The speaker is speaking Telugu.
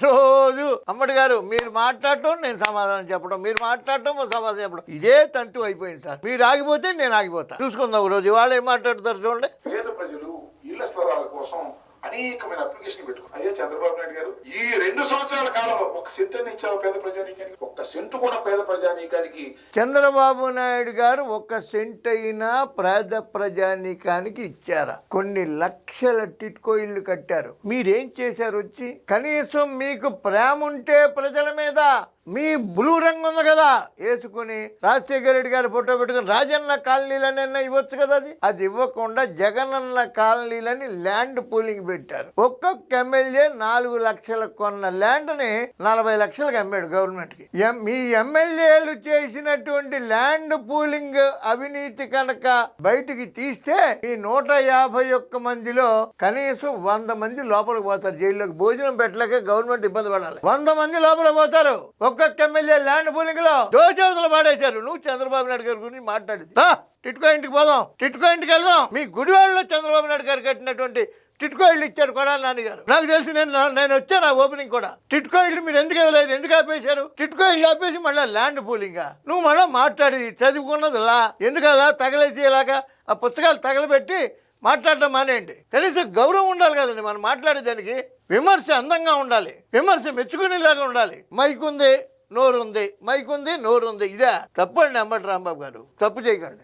రోజు అమ్మడి గారు మీరు మాట్లాడటం నేను సమాధానం చెప్పడం, మీరు మాట్లాడటం సమాధానం చెప్పడం, ఇదే తంతు అయిపోయింది సార్. మీరు ఆగిపోతే నేను ఆగిపోతా. చూసుకుందాం ఒక రోజు. వాళ్ళు ఏం మాట్లాడతారు చూడండి. పేద ప్రజలు ఇళ్ల స్థలాల కోసం అనేకమైన అప్లికేషన్ పెట్టుకున్నారు. అయ్యా చంద్రబాబు నాయుడు గారు, ఈ 2 సంవత్సరాల కాలంలో 1 సెంట్ అని ఇచ్చావు పేద ప్రజానీకానికి? 1 సెంటు కూడా పేద ప్రజానీకానికి చంద్రబాబు నాయుడు గారు 1 సెంట్ అయినా పేద ప్రజానీకానికి ఇచ్చారా? కొన్ని లక్షల టిట్కో ఇళ్ళు కట్టారు. మీరేం చేశారు? వచ్చి కనీసం మీకు ప్రేమ ఉంటే ప్రజల మీద మీ బ్లూ రంగు ఉంది కదా వేసుకుని రాజశేఖర రెడ్డి గారి ఫోటో పెట్టుకుని రాజన్న కాలనీలనైనా ఇవ్వచ్చు కదా. అది ఇవ్వకుండా జగనన్న కాలనీలని ల్యాండ్ పూలింగ్ పెట్టారు. ఒక్కొక్క ఎమ్మెల్యే 4 లక్షలు కొన్న ల్యాండ్ని 40 లక్షలకు అమ్మాడు గవర్నమెంట్కి. మీ ఎమ్మెల్యేలు చేసినటువంటి ల్యాండ్ పూలింగ్ అవినీతి కనుక బయటికి తీస్తే ఈ 151 మందిలో కనీసం 100 మంది లోపలికి పోతారు జైల్లోకి. భోజనం పెట్టలేక గవర్నమెంట్ ఇబ్బంది పడాలి. 100 మంది లోపలికి పోతారు. ఒక్కొక్క ఎమ్మెల్యే ల్యాండ్ పూలింగ్ లో దోచవతలు పాడేశారు. నువ్వు చంద్రబాబు నాయుడు గారి గురించి మాట్లాడింది. టిట్కో ఇంటికి పోదాం, టిట్కో ఇంటికి వెళ్దాం. మీ గుడివాడలో చంద్రబాబు నాయుడు గారు కట్టినటువంటి టిట్కో ఇళ్ళు ఇచ్చారు కూడా నాన్నగారు. నాకు తెలిసి నేను వచ్చాను ఆ ఓపెనింగ్ కూడా. టిట్కో ఇళ్ళు మీరు ఎందుకు ఇవ్వలేదు? ఎందుకు ఆపేశారు? టిట్కో ఇళ్ళు ఆపేసి మళ్ళీ ల్యాండ్ పూలింగా నువ్వు మళ్ళీ మాట్లాడి చదువుకున్నదిలా ఎందుకు అలా తగలేసి ఇలాగా ఆ పుస్తకాలు తగలబెట్టి మాట్లాడడం మానేయండి. కనీసం గౌరవం ఉండాలి కదండి మనం మాట్లాడేదానికి. విమర్శ అందంగా ఉండాలి, విమర్శ మెచ్చుకునేలాగా ఉండాలి. మైక్ ఉంది, నోరు ఉంది, మైక్ ఉంది, నోరు ఉంది. ఇదే తప్పు అండి అంబటి రాంబాబు గారు. తప్పు చేయకండి.